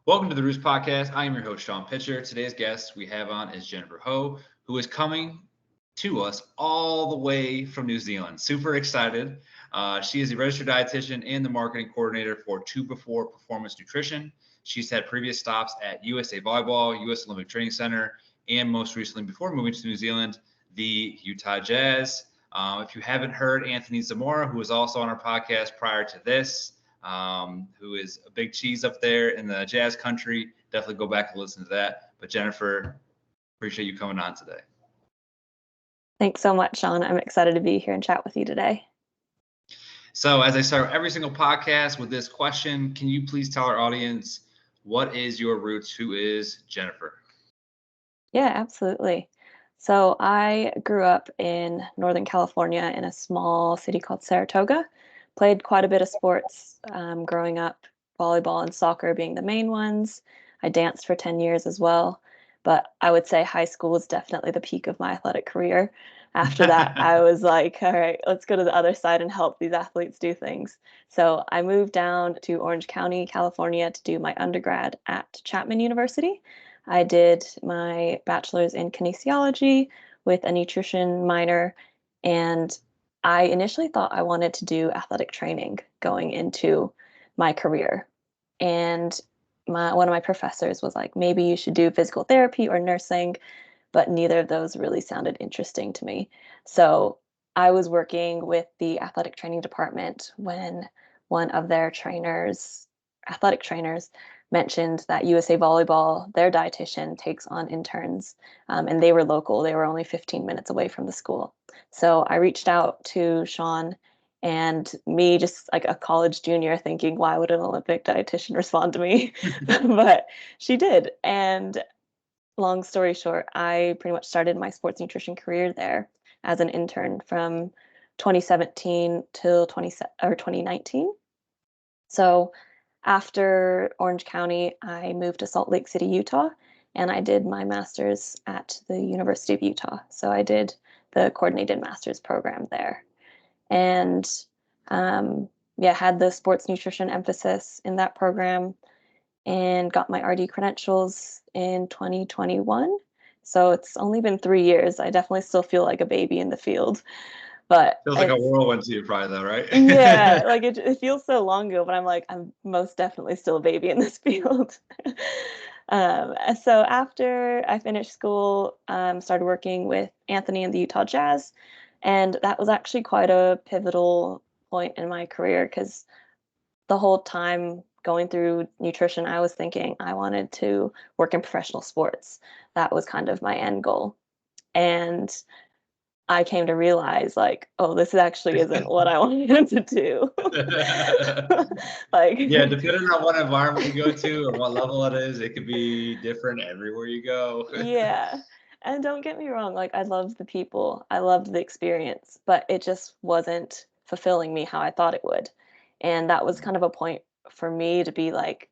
Welcome to the Roost Podcast. I am your host, Sean Pitcher. Today's guest we have on is Jennifer Ho, who is coming to us all the way from New Zealand. Super excited. She is a registered dietitian and the marketing coordinator for 2 Before Performance Nutrition. She's had previous stops at USA Volleyball, US Olympic Training Center, and most recently, before moving to New Zealand, the Utah Jazz. If you haven't heard Anthony Zamora, who was also on our podcast prior to this, who is a big cheese up there in the jazz country, definitely go back and listen to that. But Jennifer, appreciate you coming on today. Thanks so much, Sean. I'm excited to be here and chat with you today. So as I start every single podcast with this question, can you please tell our audience, what is your roots? Who is Jennifer? Yeah, absolutely. So I grew up in Northern California in a small city called Saratoga. Played quite a bit of sports growing up, volleyball and soccer being the main ones. I danced for 10 years as well. But I would say high school was definitely the peak of my athletic career. After that, I was like, all right, let's go to the other side and help these athletes do things. So I moved down to Orange County, California to do my undergrad at Chapman University. I did my bachelor's in kinesiology with a nutrition minor, and I initially thought I wanted to do athletic training going into my career. And one of my professors was like, maybe you should do physical therapy or nursing, but neither of those really sounded interesting to me. So I was working with the athletic training department when one of their athletic trainers, mentioned that USA Volleyball, their dietitian, takes on interns, and they were local. They were only 15 minutes away from the school. So I reached out to Sean, and me, just like a college junior, thinking, why would an Olympic dietitian respond to me? But she did. And long story short, I pretty much started my sports nutrition career there as an intern from 2017 till 2019. So after Orange County, I moved to Salt Lake City, Utah, and I did my master's at the University of Utah. So I did the coordinated master's program there. And had the sports nutrition emphasis in that program and got my RD credentials in 2021. So it's only been 3 years. I definitely still feel like a baby in the field. But feels like a whirlwind to you probably though, right? Yeah, like it feels so long ago, but I'm most definitely still a baby in this field. So after I finished school, started working with Anthony and the Utah Jazz, and that was actually quite a pivotal point in my career because the whole time going through nutrition, I was thinking I wanted to work in professional sports. That was kind of my end goal. And I came to realize, like, oh, this actually isn't what I wanted to do. Yeah, depending on what environment you go to or what level it is, it could be different everywhere you go. Yeah. And don't get me wrong, like, I loved the people, I loved the experience, but it just wasn't fulfilling me how I thought it would. And that was kind of a point for me to be like,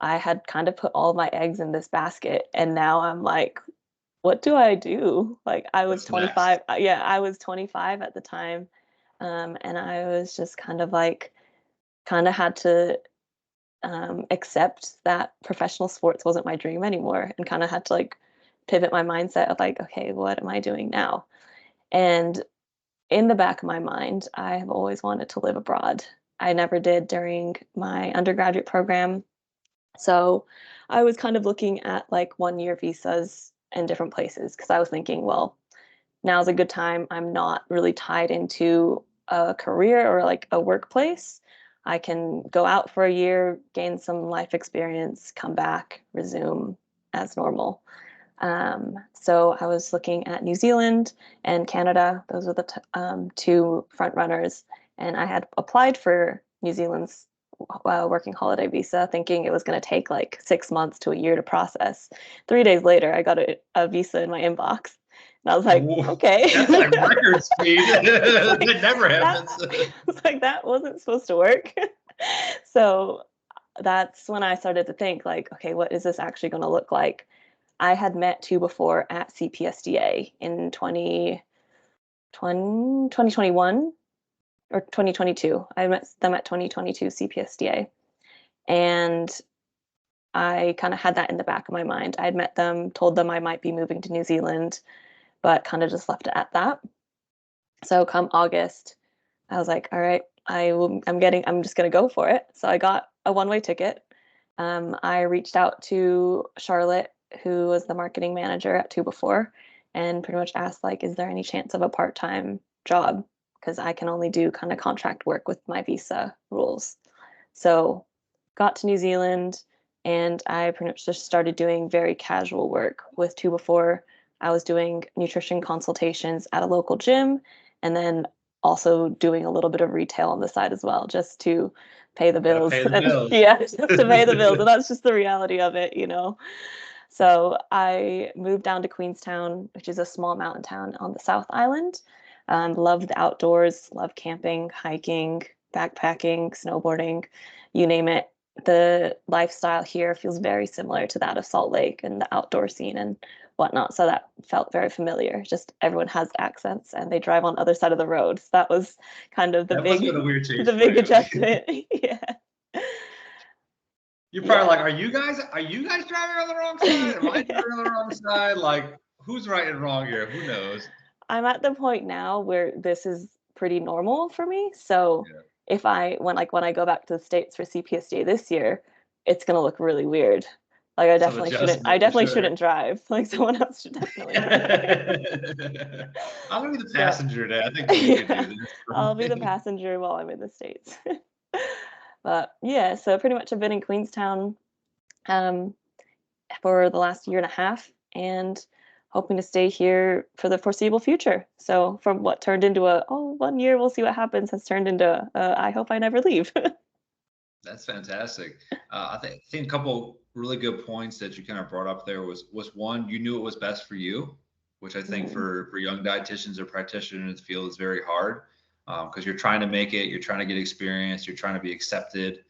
I had kind of put all my eggs in this basket, and now I'm like, what do I do? Like, I was What's 25. next? Yeah, I was 25 at the time. And I was just kind of had to accept that professional sports wasn't my dream anymore, and kind of had to like pivot my mindset of like, okay, what am I doing now? And in the back of my mind, I have always wanted to live abroad. I never did during my undergraduate program. So I was kind of looking at like 1-year visas in different places because I was thinking, well, now's a good time. I'm not really tied into a career or like a workplace. I can go out for a year, gain some life experience, come back, resume as normal. So I was looking at New Zealand and Canada. Those were the two front runners. And I had applied for New Zealand's working holiday visa, thinking it was going to take like 6 months to a year to process. 3 days later, I got a visa in my inbox. And I was like, okay. That's like record speed. It never happens. It's like, that wasn't supposed to work. So that's when I started to think like, okay, what is this actually going to look like? I had met 2 before at CPSDA in 2021 or 2022. I met them at 2022 CPSDA. And I kind of had that in the back of my mind. I had met them, told them I might be moving to New Zealand, but kind of just left it at that. So come August, I was like, all right, I'm just going to go for it. So I got a one-way ticket. I reached out to Charlotte, who was the marketing manager at 2 Before, and pretty much asked, like, is there any chance of a part-time job? Because I can only do kind of contract work with my visa rules. So got to New Zealand, and I pretty much just started doing very casual work with 2 Before. I was doing nutrition consultations at a local gym, and then also doing a little bit of retail on the side as well, just to pay the Gotta bills. pay the bills. Yeah, just to pay the bills. And that's just the reality of it, you know. So I moved down to Queenstown, which is a small mountain town on the South Island. Love the outdoors, love camping, hiking, backpacking, snowboarding, you name it. The lifestyle here feels very similar to that of Salt Lake and the outdoor scene and whatnot. So that felt very familiar. Just everyone has accents and they drive on the other side of the road. So that was kind of the That must have been a weird change the for big you. adjustment. Yeah. You're probably Yeah. like, are you guys driving on the wrong side? Am I driving on the wrong side? Like, who's right and wrong here? Who knows? I'm at the point now where this is pretty normal for me. So Yeah. if when I go back to the States for CPSD this year, it's gonna look really weird. Like I Some definitely shouldn't adjustment for sure. drive. Like someone else should definitely drive. I'm gonna be the So passenger today. I think that you could do I'll be the this. passenger while I'm in the States. But yeah, so pretty much I've been in Queenstown um, for the last year and a half and hoping to stay here for the foreseeable future. So from what turned into 1 year, we'll see what happens, has turned into I hope I never leave. That's fantastic. I think a couple really good points that you kind of brought up there was one, you knew it was best for you, which I think Mhm. for young dietitians or practitioners in the field is very hard because you're trying to make it, you're trying to get experience, you're trying to be accepted,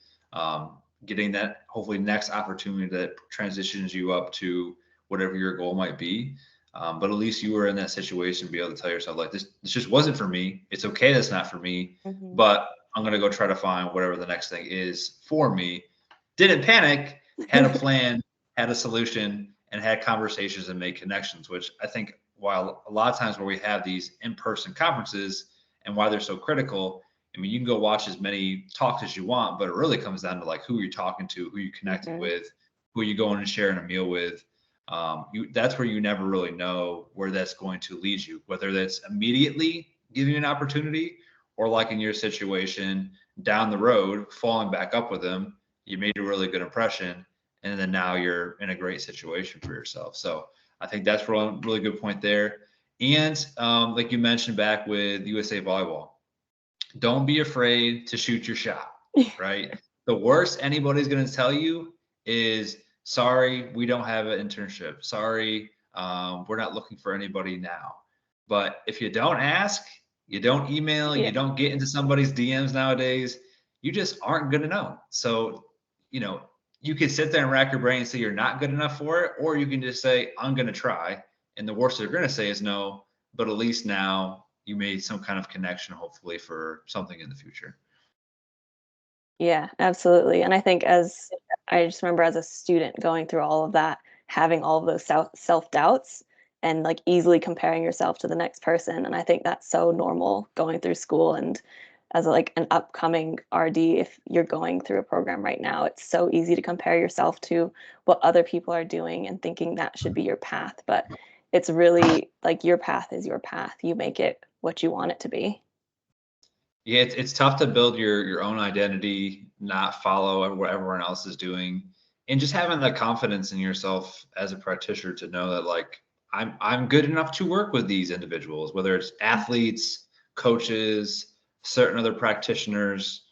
getting that hopefully next opportunity that transitions you up to whatever your goal might be. But at least you were in that situation to be able to tell yourself like this just wasn't for me. It's okay that's not for me, Mhm. but I'm going to go try to find whatever the next thing is for me. Didn't panic, had a plan, had a solution, and had conversations and made connections, which I think while a lot of times where we have these in-person conferences and why they're so critical, I mean, you can go watch as many talks as you want, but it really comes down to like who you're talking to, who you connecting Mhm. with, who you going and sharing a meal with. That's where you never really know where that's going to lead you, whether that's immediately giving you an opportunity or like in your situation down the road, falling back up with them, you made a really good impression, and then now you're in a great situation for yourself. So I think that's a really good point there. And like you mentioned back with USA Volleyball, don't be afraid to shoot your shot, right? The worst anybody's going to tell you is, sorry, we don't have an internship. Sorry, we're not looking for anybody now. But if you don't ask, you don't email, you Yeah. don't get into somebody's DMs nowadays, you just aren't going to know. So, you could sit there and rack your brain and say you're not good enough for it, or you can just say, I'm going to try. And the worst they're going to say is no, but at least now you made some kind of connection, hopefully, for something in the future. Yeah, absolutely. And I think as I just remember as a student going through all of that, having all of those self-doubts and like easily comparing yourself to the next person. And I think that's so normal going through school and as like an upcoming RD, if you're going through a program right now, it's so easy to compare yourself to what other people are doing and thinking that should be your path. But it's really like your path is your path. You make it what you want it to be. Yeah, it's tough to build your own identity, not follow what everyone else is doing, and just having the confidence in yourself as a practitioner to know that like I'm good enough to work with these individuals, whether it's athletes, coaches, certain other practitioners.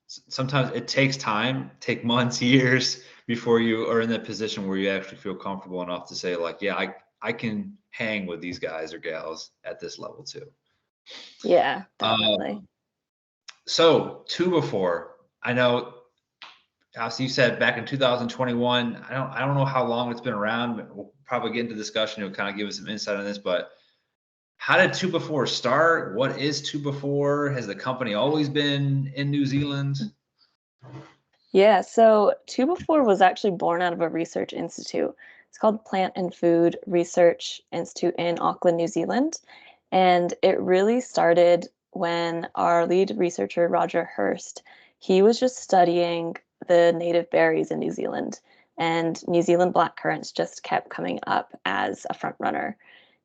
Sometimes it takes time, take months, years before you are in that position where you actually feel comfortable enough to say like, yeah, I can hang with these guys or gals at this level too. Yeah, definitely. Um, so 2 Before, I know, obviously you said back in 2021. I don't know how long it's been around. But we'll probably get into discussion. You'll kind of give us some insight on this, but how did 2 Before start? What is 2 Before? Has the company always been in New Zealand? Yeah, so 2 Before was actually born out of a research institute. It's called Plant and Food Research Institute in Auckland, New Zealand. And it really started when our lead researcher, Roger Hurst, he was just studying the native berries in New Zealand. And New Zealand black currants just kept coming up as a front runner.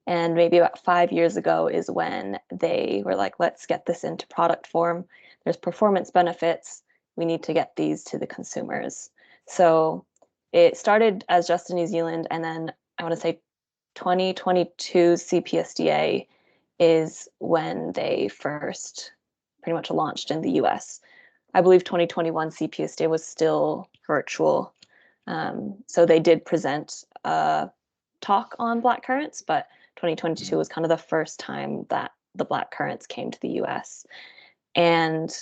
And maybe about 5 years ago is when they were like, let's get this into product form. There's performance benefits. We need to get these to the consumers. So it started as just in New Zealand, and then I want to say 2022 CPSDA is when they first pretty much launched in the US. I believe 2021 CPSDA was still virtual. So they did present a talk on black currants, but 2022 was kind of the first time that the black currants came to the US. And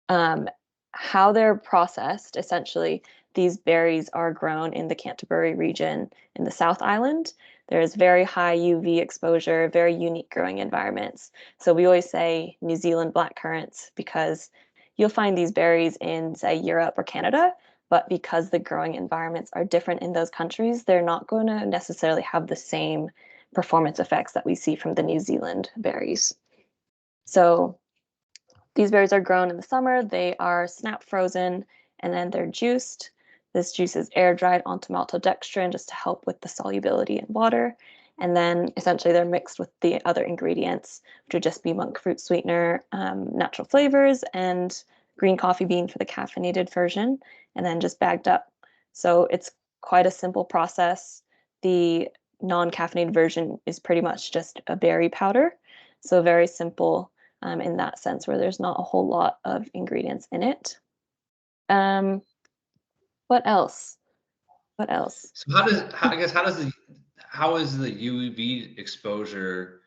um, how they're processed, essentially, these berries are grown in the Canterbury region in the South Island. There's very high UV exposure, very unique growing environments. So we always say New Zealand black currants because you'll find these berries in, say, Europe or Canada, but because the growing environments are different in those countries, they're not going to necessarily have the same performance effects that we see from the New Zealand berries. So these berries are grown in the summer, they are snap frozen, and then they're juiced. This juice is air dried onto maltodextrin just to help with the solubility in water. And then essentially they're mixed with the other ingredients, which would just be monk fruit sweetener, natural flavors, and green coffee bean for the caffeinated version, and then just bagged up. So it's quite a simple process. The non-caffeinated version is pretty much just a berry powder. So very simple in that sense, where there's not a whole lot of ingredients in it. What else? What else? So how is the UV exposure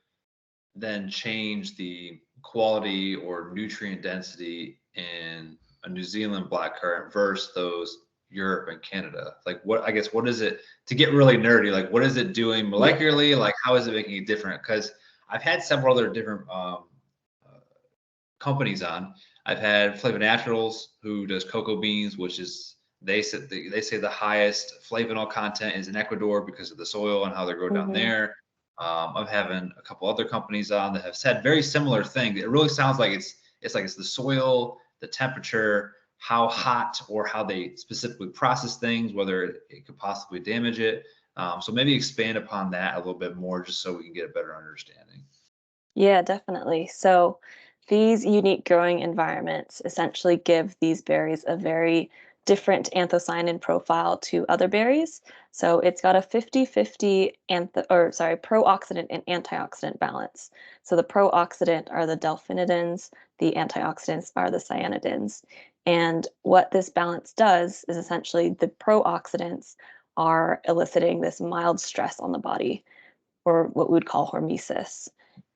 then change the quality or nutrient density in a New Zealand blackcurrant versus those Europe and Canada? Like what is it, to get really nerdy, like what is it doing molecularly? Like how is it making it different? Because I've had several other different companies on. I've had Flavor Naturals, who does cocoa beans, which is they say the highest flavanol content is in Ecuador because of the soil and how they grow down there. I'm having a couple other companies on that have said very similar things. It really sounds like it's the soil, the temperature, how hot or how they specifically process things, whether it could possibly damage it. So maybe expand upon that a little bit more, just so we can get a better understanding. Yeah, definitely. So these unique growing environments essentially give these berries a very different anthocyanin profile to other berries. So it's got a 50-50 pro-oxidant and antioxidant balance. So the pro-oxidant are the delphinidins, the antioxidants are the cyanidins. And what this balance does is essentially the pro-oxidants are eliciting this mild stress on the body, or what we would call hormesis.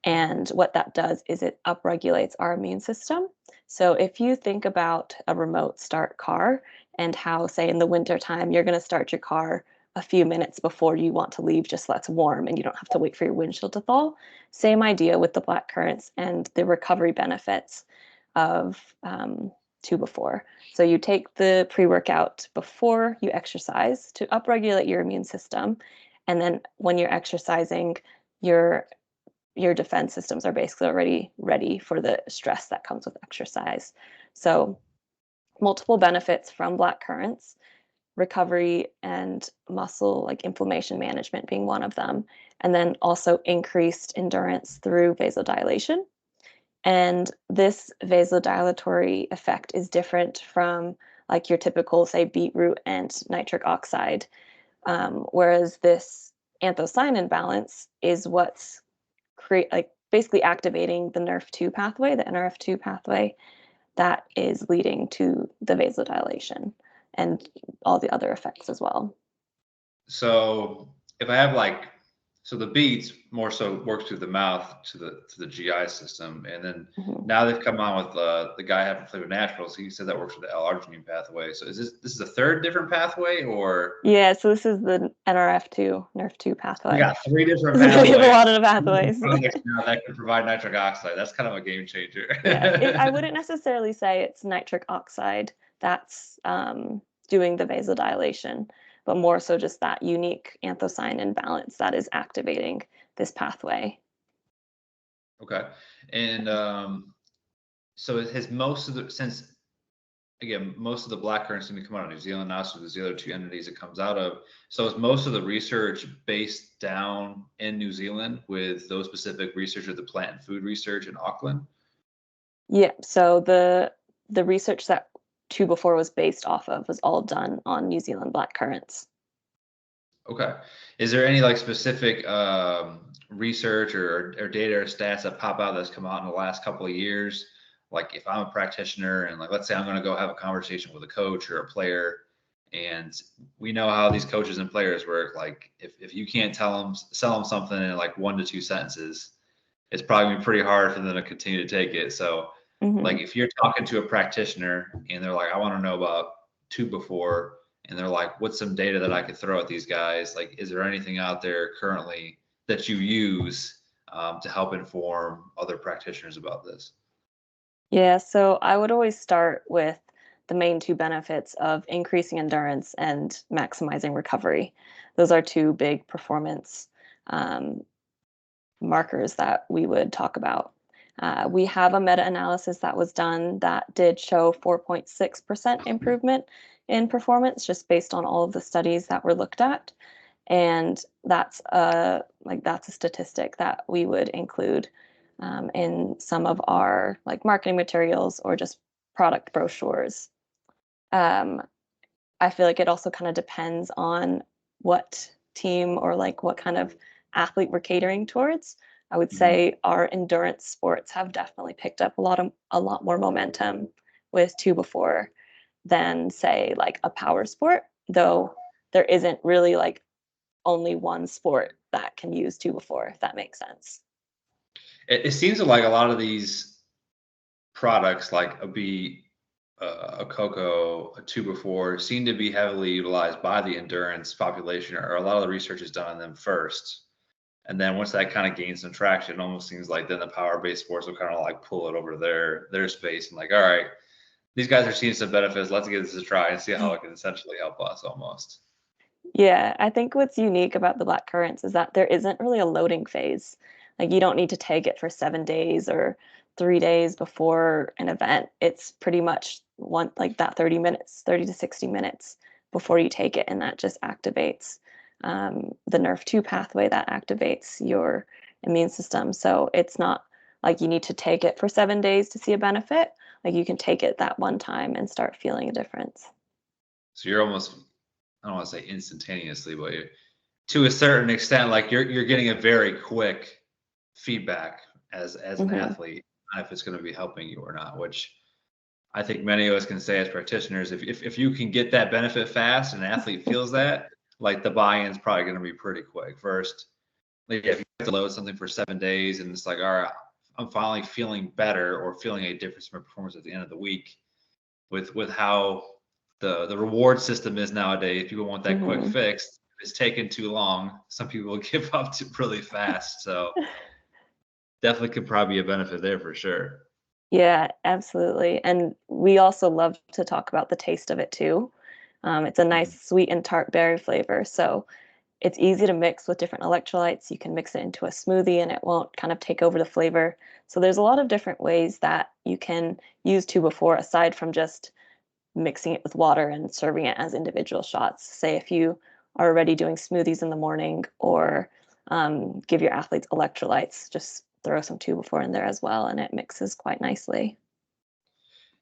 And what that does is it upregulates our immune system. So if you think about a remote start car and how, say, in the wintertime, you're going to start your car a few minutes before you want to leave, just so it's warm and you don't have to wait for your windshield to thaw. Same idea with the black currants and the recovery benefits of 2 Before. So you take the pre-workout before you exercise to upregulate your immune system. And then when you're exercising, your defense systems are basically already ready for the stress that comes with exercise. So multiple benefits from black currants, recovery and muscle like inflammation management being one of them, and then also increased endurance through vasodilation. And this vasodilatory effect is different from like your typical, say, beetroot and nitric oxide, whereas this anthocyanin balance is what's basically activating the NRF2 pathway, the NRF2 pathway that is leading to the vasodilation and all the other effects as well. So if I have so the beets more so works through the mouth to the GI system, and then now they've come on with the guy having Flavor Naturals. He said that works with the L-arginine pathway. So is this a third different pathway, or? Yeah, so this is the NRF2 pathway. We got 3 different pathways. We have a lot of pathways. Now that could provide nitric oxide. That's kind of a game changer. Yeah, I wouldn't necessarily say it's nitric oxide that's doing the vasodilation, but more so just that unique anthocyanin balance that is activating this pathway. Okay. And so it has most of the, since again, most of the black currants seem to come out of New Zealand now, so there's the other two entities it comes out of. So is most of the research based down in New Zealand with those specific research of the plant and food research in Auckland? Yeah, so the research that 2 Before was based off of was all done on New Zealand black currants. Okay. Is there any like specific research or data or stats that pop out that's come out in the last couple of years? Like if I'm a practitioner and like let's say I'm going to go have a conversation with a coach or a player, and we know how these coaches and players work. Like if you can't sell them something in like 1 to 2 sentences, it's probably gonna be pretty hard for them to continue to take it. So like if you're talking to a practitioner and they're like, I want to know about 2 Before, and they're like, what's some data that I could throw at these guys? Like, is there anything out there currently that you use to help inform other practitioners about this? Yeah, so I would always start with the main two benefits of increasing endurance and maximizing recovery. Those are two big performance um, markers that we would talk about. We have a meta-analysis that was done that did show 4.6% improvement in performance just based on all of the studies that were looked at. And that's a statistic that we would include in some of our like marketing materials or just product brochures. Um, I feel like it also kind of depends on what team or like what kind of athlete we're catering towards. I would Mhm. say our endurance sports have definitely picked up a lot more momentum with 2 Before than say like a power sport, though there isn't really like only one sport that can use 2 Before, if that makes sense. It seems like a lot of these products, like a beet, a cocoa, a 2 Before, seem to be heavily utilized by the endurance population, or a lot of the research is done on them first. And then once that kind of gains some traction, it almost seems like then the power-based sports will kind of like pull it over to their space and like, all right, these guys are seeing some benefits. Let's give this a try and see how it can essentially help us almost. Yeah, I think what's unique about the black currants is that there isn't really a loading phase. Like you don't need to take it for 7 days or 3 days before an event. It's pretty much one like that 30 minutes, 30 to 60 minutes before you take it, and that just activates the NRF2 pathway that activates your immune system. So it's not like you need to take it for 7 days to see a benefit. Like you can take it that one time and start feeling a difference. So you're almost, I don't want to say instantaneously, but to a certain extent, like you're getting a very quick feedback as an Hmm. athlete, if it's going to be helping you or not, which I think many of us can say as practitioners, if you can get that benefit fast and an athlete feels that, like the buy-in is probably going to be pretty quick. First, like if you have to load something for 7 days and it's like, all right, I'm finally feeling better or feeling a difference in my performance at the end of the week with how the reward system is nowadays. People want that quick Hmm. fix. If it's taken too long, some people will give up really fast. So definitely could probably be a benefit there for sure. Yeah, absolutely. And we also love to talk about the taste of it too. It's a Mhm. nice sweet and tart berry flavor. So it's easy to mix with different electrolytes. You can mix it into a smoothie and it won't kind of take over the flavor. So there's a lot of different ways that you can use 2 Before aside from just mixing it with water and serving it as individual shots. Say if you are already doing smoothies in the morning or give your athletes electrolytes, just throw some 2 Before in there as well, and it mixes quite nicely.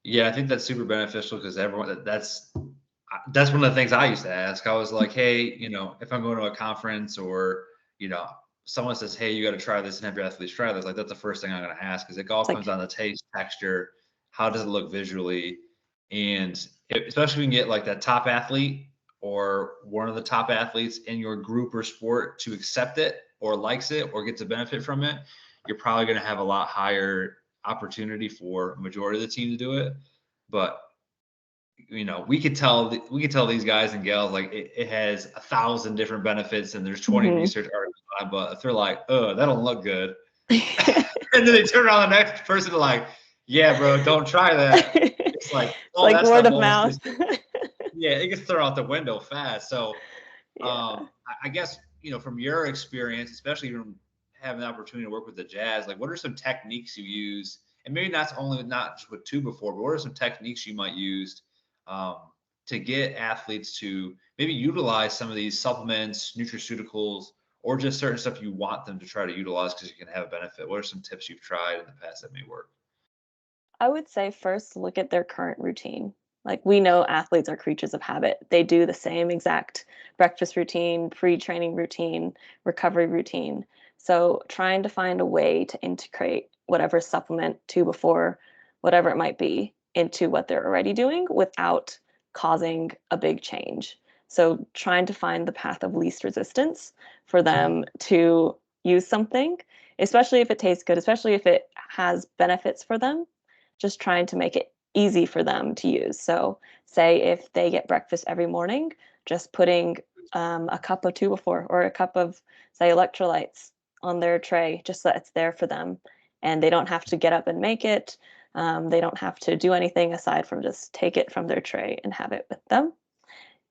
Yeah, I think that's super beneficial because everyone that's one of the things I used to ask. I was like, hey, if I'm going to a conference or, you know, someone says, hey, you got to try this and have your athletes try this, like that's the first thing I'm going to ask because it all It's comes like, down to taste, texture, how does it look visually, and especially when you get like that top athlete or one of the top athletes in your group or sport to accept it or likes it or gets a benefit from it, you're probably going to have a lot higher opportunity for a majority of the team to do it. But we could tell these guys and gals like it has 1,000 different benefits and there's 20 mhm. research articles on it, but if they're like, oh, that don't look good, and then they turn around the next person like, Yeah, bro, don't try that. It's like, It's oh, like that word stuff of almost mouth. gets, yeah, it gets thrown out the window fast. So, Yeah. I guess, from your experience, especially from having the opportunity to work with the Jazz, like what are some techniques you use? And maybe not just with two before, but what are some techniques you might use um, to get athletes to maybe utilize some of these supplements, nutraceuticals, or just certain stuff you want them to try to utilize because you can have a benefit? What are some tips you've tried in the past that may work? I would say first look at their current routine. Like we know athletes are creatures of habit. They do the same exact breakfast routine, pre-training routine, recovery routine. So trying to find a way to integrate whatever supplement to before, whatever it might be, into what they're already doing without causing a big change. So trying to find the path of least resistance for them to use something, especially if it tastes good, especially if it has benefits for them, just trying to make it easy for them to use. So, say if they get breakfast every morning, just putting a cup of two before or a cup of, say, electrolytes on their tray, just so that it's there for them. And they don't have to get up and make it. They don't have to do anything aside from just take it from their tray and have it with them.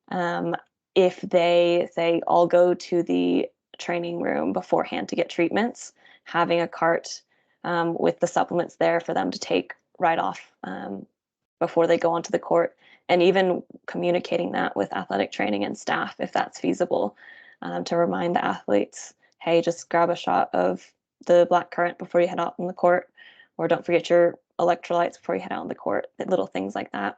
Um, if they say, I'll go to the training room beforehand to get treatments, having a cart with the supplements there for them to take right off before they go onto the court, and even communicating that with athletic training and staff if that's feasible, to remind the athletes, hey, just grab a shot of the black currant before you head out on the court, or don't forget your electrolytes before you head out on the court, little things like that.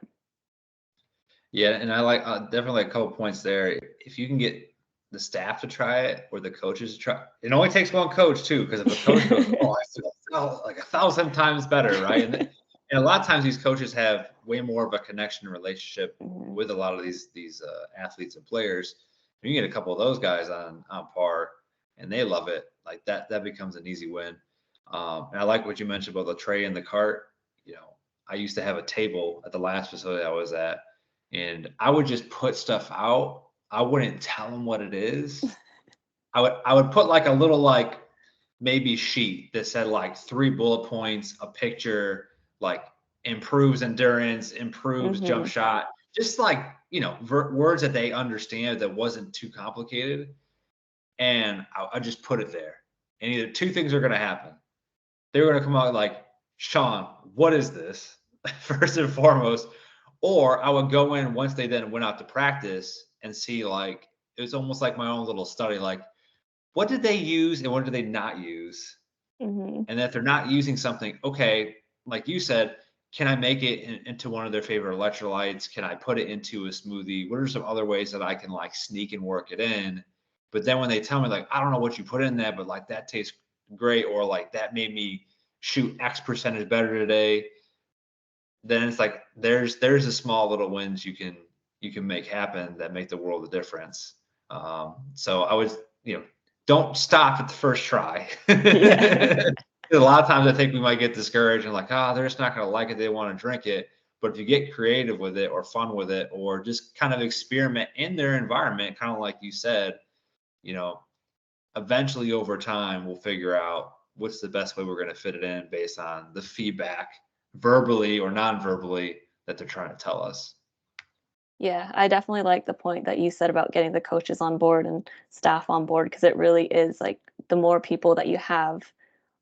Yeah, and I like definitely a couple points there. If you can get the staff to try it or the coaches to try, it only takes one coach too, because if a coach goes, "Oh, I feel like 1,000 times better," right? And a lot of times these coaches have way more of a connection and relationship Mhm. with a lot of these athletes and players. You get a couple of those guys on par, and they love it. Like that becomes an easy win. And I like what you mentioned about the tray and the cart. I used to have a table at the last facility I was at, and I would just put stuff out. I wouldn't tell them what it is. I would put like a little like maybe sheet that said like 3 bullet points, a picture, like improves endurance, improves jump Mhm. shot, just like words that they understand that wasn't too complicated. And I just put it there. And either two things are going to happen. They're going to come out like, Sean, what is this? First and foremost. Or I would go in once they then went out to practice and see like it was almost like my own little study, like what did they use and what did they not use? Mhm. And that they're not using something, okay, like you said, can I make it into one of their favorite electrolytes? Can I put it into a smoothie? What are some other ways that I can like sneak and work it in? But then when they tell me like, I don't know what you put in that, but like that tastes great, or like that made me shoot X percentage better today, then it's like there's the small little wins you can make happen that make the world of difference. So I was, don't stop at the first try. Yeah. A lot of times I think we might get discouraged and like, they're just not going to like it. They want to drink it. But if you get creative with it or fun with it, or just kind of experiment in their environment, kind of like you said, you know, eventually over time we'll figure out what's the best way we're going to fit it in based on the feedback, verbally or non-verbally, that they're trying to tell us. Yeah, I definitely like the point that you said about getting the coaches on board and staff on board, because it really is like the more people that you have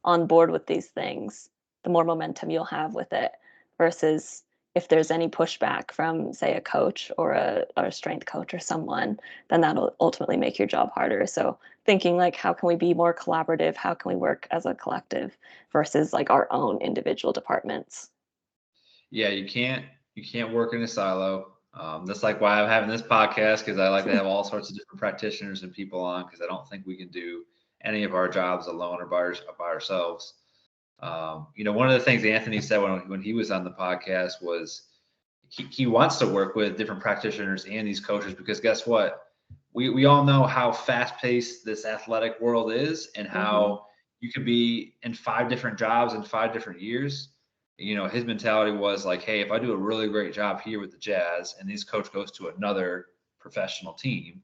on board with these things, the more momentum you'll have with it, versus if there's any pushback from, say, a coach or a strength coach or someone, then that'll ultimately make your job harder. So thinking like, how can we be more collaborative? How can we work as a collective versus like our own individual departments? Yeah, you can't work in a silo. That's like why I'm having this podcast, because I like to have all sorts of different practitioners and people on, because I don't think we can do any of our jobs alone or by ourselves. One of the things Anthony said when he was on the podcast was he wants to work with different practitioners and these coaches, because guess what? We all know how fast paced this athletic world is, and Hmm. how you could be in 5 different jobs in 5 different years. His mentality was like, hey, if I do a really great job here with the Jazz and this coach goes to another professional team,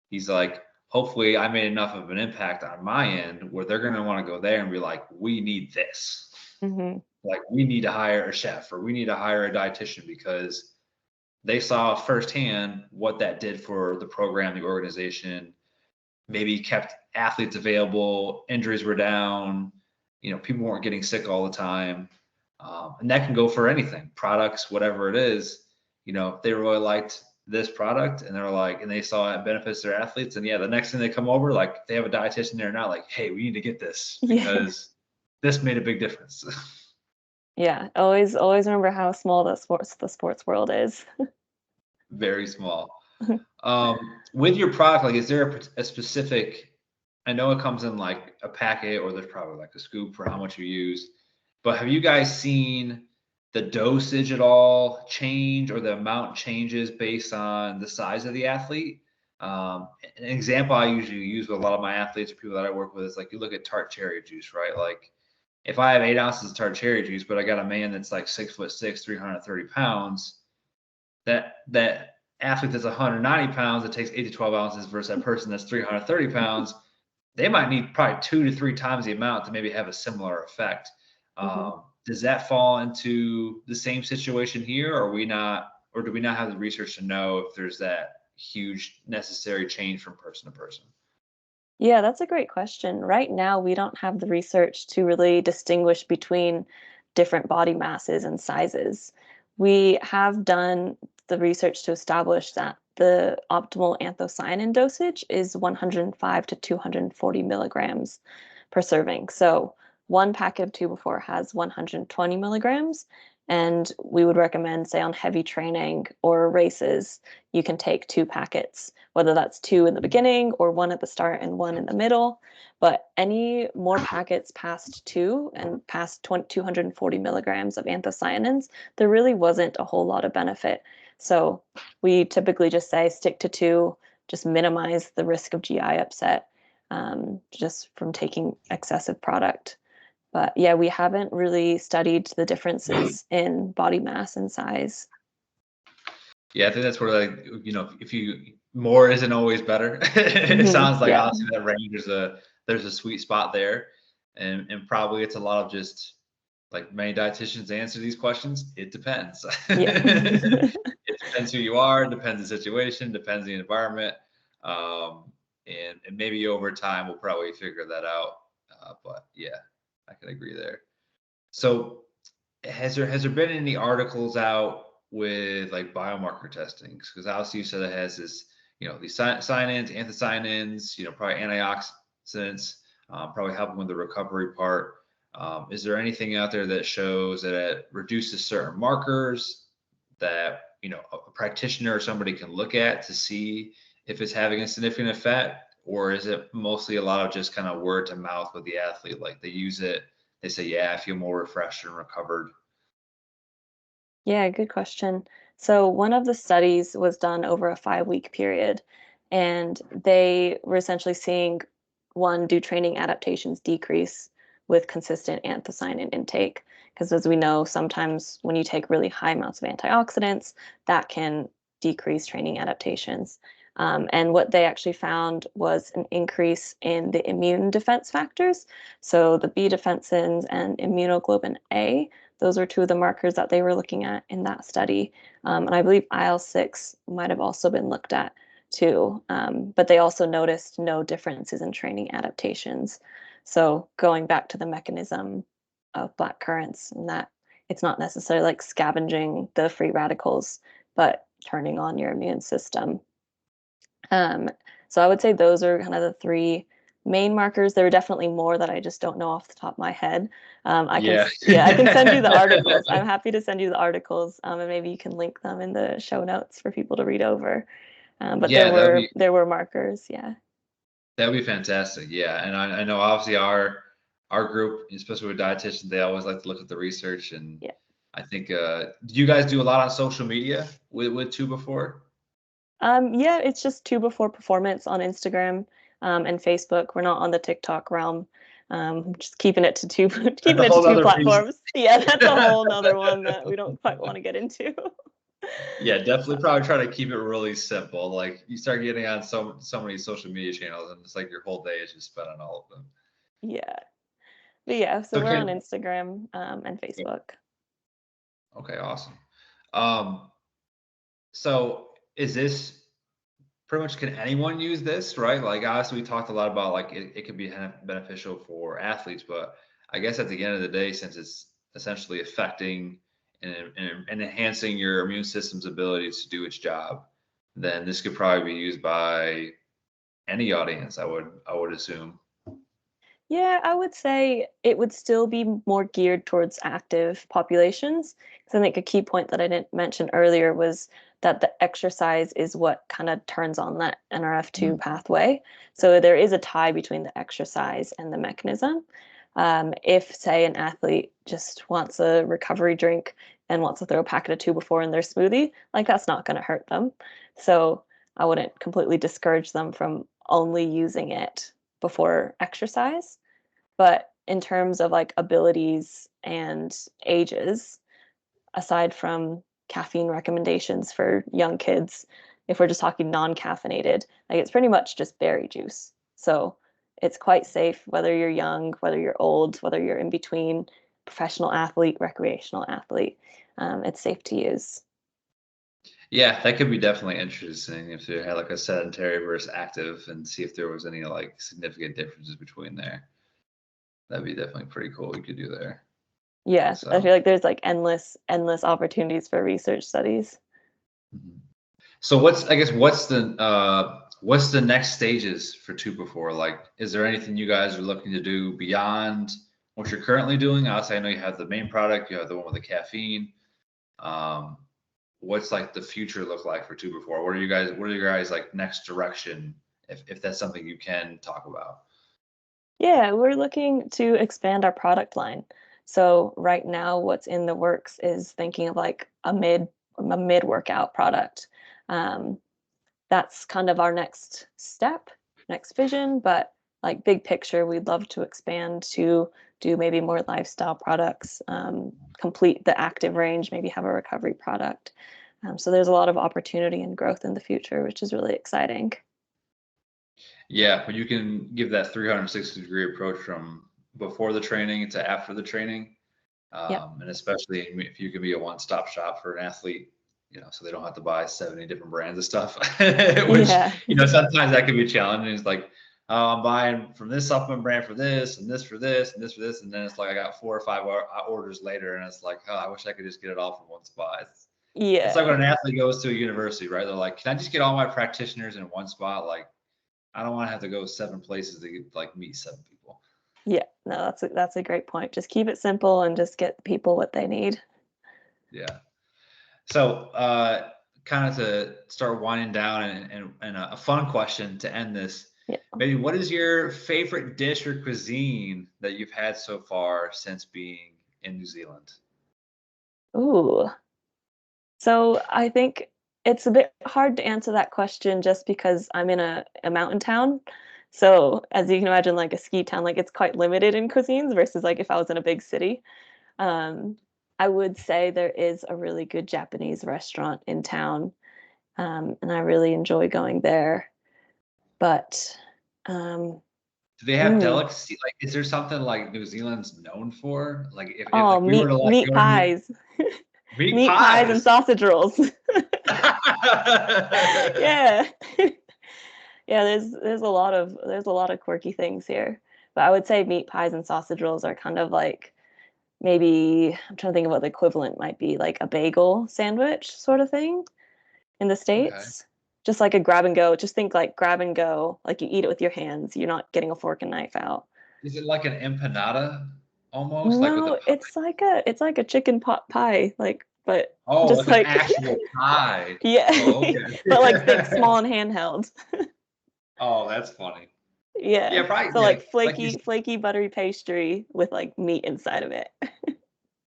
he's like, hopefully I made enough of an impact on my end where they're going to want to go there and be like, we need this. Hmm. like, we need to hire a chef or we need to hire a dietitian because they saw firsthand what that did for the program, the organization, maybe kept athletes available, injuries were down, people weren't getting sick all the time. And that can go for anything, products, whatever it is. If they really liked this product and and they saw it benefits their athletes, and the next thing they come over, like they have a dietitian there now, like, hey, we need to get this because this made a big difference. Yeah, always remember how small the sports world is. Very small. With your product, like, is there a specific, I know it comes in like a packet or there's probably like a scoop for how much you use, but have you guys seen the dosage at all change or the amount changes based on the size of the athlete? An example I usually use with a lot of my athletes or people that I work with is like, you look at tart cherry juice, right? Like, if I have 8 ounces of tart cherry juice, but I got a man that's like 6'6", 330 pounds, that athlete that's 190 pounds that takes 8 to 12 ounces versus that person that's 330 pounds, they might need probably 2 to 3 times the amount to maybe have a similar effect. Does that fall into the same situation here, or do we not have the research to know if there's that huge necessary change from person to person? Yeah, that's a great question. Right now, we don't have the research to really distinguish between different body masses and sizes. We have done the research to establish that the optimal anthocyanin dosage is 105 to 240 milligrams per serving. So one packet of 2 before has 120 milligrams. And we would recommend, say, on heavy training or races, you can take 2 packets, whether that's 2 in the beginning or 1 at the start and 1 in the middle. But any more packets past 2 and past 240 milligrams of anthocyanins, there really wasn't a whole lot of benefit. So we typically just say stick to 2, just minimize the risk of GI upset just from taking excessive product. But yeah, we haven't really studied the differences in body mass and size. Yeah, I think that's where, like, if you more isn't always better. It sounds like Yeah. honestly that range there's a sweet spot there, and probably it's a lot of just like many dietitians answer these questions. It depends. Yeah. It depends who you are, depends the situation, depends the environment, and maybe over time we'll probably figure that out. But yeah, I can agree there. So has there been any articles out with like biomarker testing? Because obviously you said it has this, these cyanins, anthocyanins, probably antioxidants, probably helping with the recovery part. Is there anything out there that shows that it reduces certain markers that a practitioner or somebody can look at to see if it's having a significant effect, or is it mostly a lot of just kind of word to mouth with the athlete? Like they use it, they say, yeah, I feel more refreshed and recovered. Yeah, good question. So one of the studies was done over a 5-week period, and they were essentially seeing one, do training adaptations decrease with consistent anthocyanin intake? Because as we know, sometimes when you take really high amounts of antioxidants, that can decrease training adaptations. And what they actually found was an increase in the immune defense factors. So the B defensins and immunoglobulin A, those were 2 of the markers that they were looking at in that study. And I believe IL-6 might have also been looked at too. But they also noticed no differences in training adaptations. So going back to the mechanism of black currants, and that it's not necessarily like scavenging the free radicals, but turning on your immune system. Um, so I would say those are kind of the 3 main markers. There are definitely more that I just don't know off the top of my head. Yeah. Yeah, I can send you the articles. I'm happy to send you the articles, and maybe you can link them in the show notes for people to read over. But Yeah, there were markers, yeah. that'd be fantastic. Yeah, and I know obviously our group, especially with dietitians, they always like to look at the research, and Yeah. I think do you guys do a lot on social media with Two Before? Yeah, it's just 2 before performance on Instagram, and Facebook. We're not on the TikTok realm. Just keeping it to 2 That's keeping a it to whole 2 other piece. platforms. Yeah, that's a whole 'nother one that we don't quite wanna get into. Yeah, definitely But probably try to keep it really simple. Like you start getting on so many social media channels and it's like your whole day is just spent on all of them. yeah. But yeah, so we're Okay. on Instagram and Facebook. Okay, awesome. Um, so is this pretty much, can anyone use this, right? Like obviously we talked a lot about like it could be beneficial for athletes, but I guess at the end of the day, since it's essentially affecting and enhancing your immune system's ability to do its job, then this could probably be used by any audience, I would assume. Yeah, I would say it would still be more geared towards active populations. Because I think a key point that I didn't mention earlier was that the exercise is what kind of turns on that NRF2 Mm. pathway. So there is a tie between the exercise and the mechanism. If, say, an athlete just wants a recovery drink and wants to throw a packet of 2 before in their smoothie, like that's not going to hurt them. So I wouldn't completely discourage them from only using it before exercise. But in terms of like abilities and ages, aside from caffeine recommendations for young kids, if we're just talking non-caffeinated, like it's pretty much just berry juice. So it's quite safe whether you're young, whether you're old, whether you're in between, professional athlete, recreational athlete. It's safe to use. Yeah, that could be definitely interesting if they had like a sedentary versus active and see if there was any like significant differences between there. That'd be definitely pretty cool. You could do there. Yeah, I So. feel like there's like endless opportunities for research studies. Mhm. So what's the next stages for two before? Like, is there anything you guys are looking to do beyond what you're currently doing? Obviously, I know you have the main product, you have the one with the caffeine. Um, what's like the future look like for two before? What are your guys like next direction if that's something you can talk about? Yeah, we're looking to expand our product line. So right now, what's in the works is thinking of like a mid workout product. Um, that's kind of our next step, next vision. But like big picture, we'd love to expand to do maybe more lifestyle products, complete the active range, maybe have a recovery product. So there's a lot of opportunity and growth in the future, which is really exciting. Yeah, but you can give that 360-degree approach from before the training to after the training. Yep. And especially if you can be a one-stop shop for an athlete, so they don't have to buy 70 different brands of stuff, which, Yeah. sometimes that can be challenging. It's like, oh, I'm buying from this supplement brand for this and this for this and this for this. And then it's like, I got 4 or 5 orders later and it's like, oh, I wish I could just get it all from one spot. It's like Yeah. when an athlete goes to a university, right? They're like, can I just get all my practitioners in one spot? Like, I don't want to have to go 7 places to like meet 7 people. Yeah, no, that's a great point. Just keep it simple and just get people what they need. Yeah. So, kind of to start winding down and a fun question to end this, Yeah. maybe what is your favorite dish or cuisine that you've had so far since being in New Zealand? Ooh. So I think it's a bit hard to answer that question just because I'm in a mountain town. So as you can imagine, like a ski town, like it's quite limited in cuisines versus like if I was in a big city. Um, I would say there is a really good Japanese restaurant in town, and I really enjoy going there. But um, Do they have mm, delicacy? Like, is there something like New Zealand's known for? Like, if oh, like we were meat to like meat go to pies, meat meat pies and pies. sausage rolls. Yeah. Yeah, there's a lot of quirky things here. But I would say meat pies and sausage rolls are kind of like maybe I'm trying to think of what the equivalent might be, like a bagel sandwich sort of thing in the Okay. States. Just like a grab and go. Just think like grab and go, like you eat it with your hands. You're not getting a fork and knife out. Is it like an empanada almost, like with the No, pie? it's like a chicken pot pie, like but Oh, just like an like actual pie. yeah, Oh, but like think okay. small and handheld. Oh, that's funny. Yeah. Yeah, probably. So Yeah, like like you. flaky buttery pastry with like meat inside of it.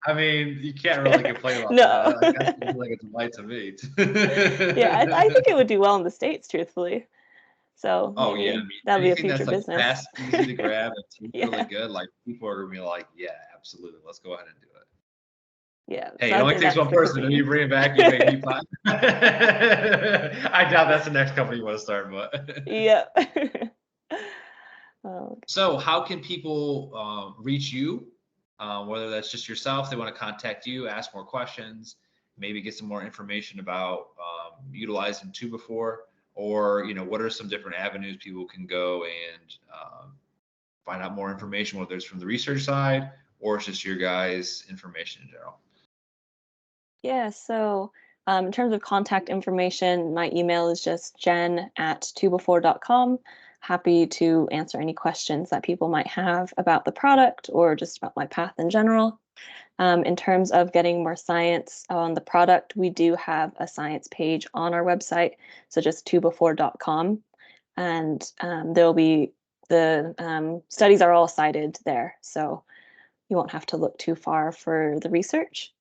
I mean, you can't really complain about No. that. Like that seems like it's white to meat. Yeah, I think it would do well in the States, truthfully. So Oh yeah, I maybe mean, that'll be a anything future that's like business. fast, easy to grab, and tastes really Yeah. good, like people are gonna be like, yeah, absolutely, let's go ahead and do it. Yeah. Hey, So it I only think takes that's one the person. If you cuisine. bring it back, you make meat pie. I doubt that's the next company you want to start, but Yeah. So how can people reach you? Whether that's just yourself, they want to contact you, ask more questions, maybe get some more information about utilizing 2Before, or what are some different avenues people can go and find out more information, whether it's from the research side or it's just your guys' information in general. Yeah, so in terms of contact information, my email is just jen@2before.com. Happy to answer any questions that people might have about the product or just about my path in general. In terms of getting more science on the product, we do have a science page on our website, so just 2before.com. And there'll be the studies are all cited there, so you won't have to look too far for the research.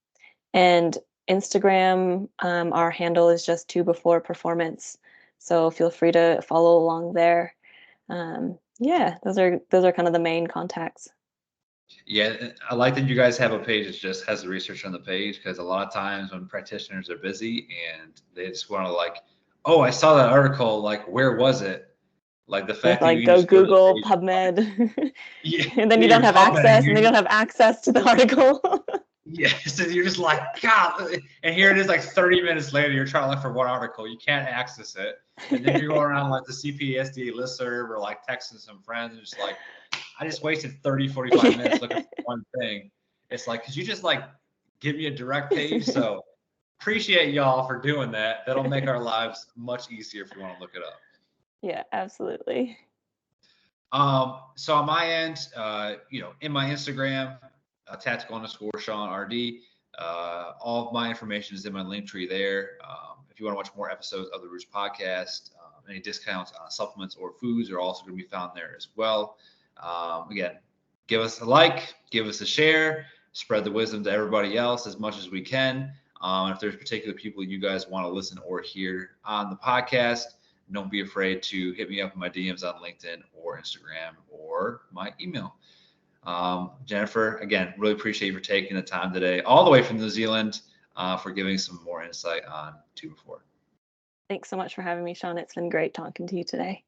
And Instagram, our handle is just 2Before Performance, so feel free to follow along there. Yeah, those are kind of the main contacts. Yeah, I like that you guys have a page that just has the research on the page, because a lot of times when practitioners are busy and they just want to oh, I saw that article, where was it? Like the You have fact to that you like can go just go to the Google page, PubMed, yeah, and then yeah, you you're don't have PubMeding, access, and they don't have access to the article. yeah, so you're just God, and here it is 30 minutes later, you're trying to look for one article, you can't access it. And then you're going around the CPSDA listserv or texting some friends and just I just wasted 30, 45 minutes looking for one thing. It's could you just give me a direct page? So appreciate y'all for doing that. That'll make our lives much easier if you want to look it up. Yeah, absolutely. So on my end, in my Instagram, tactical_Sean RD, all of my information is in my link tree there. If you want to watch more episodes of the Roots podcast, any discounts on supplements or foods are also going to be found there as well. Again, give us a like, give us a share, spread the wisdom to everybody else as much as we can. If there's particular people you guys want to listen or hear on the podcast, don't be afraid to hit me up in my DMs on LinkedIn or Instagram or my email. Jennifer, again, really appreciate you for taking the time today, all the way from New Zealand, for giving some more insight on 2Before. Thanks so much for having me, Sean. It's been great talking to you today.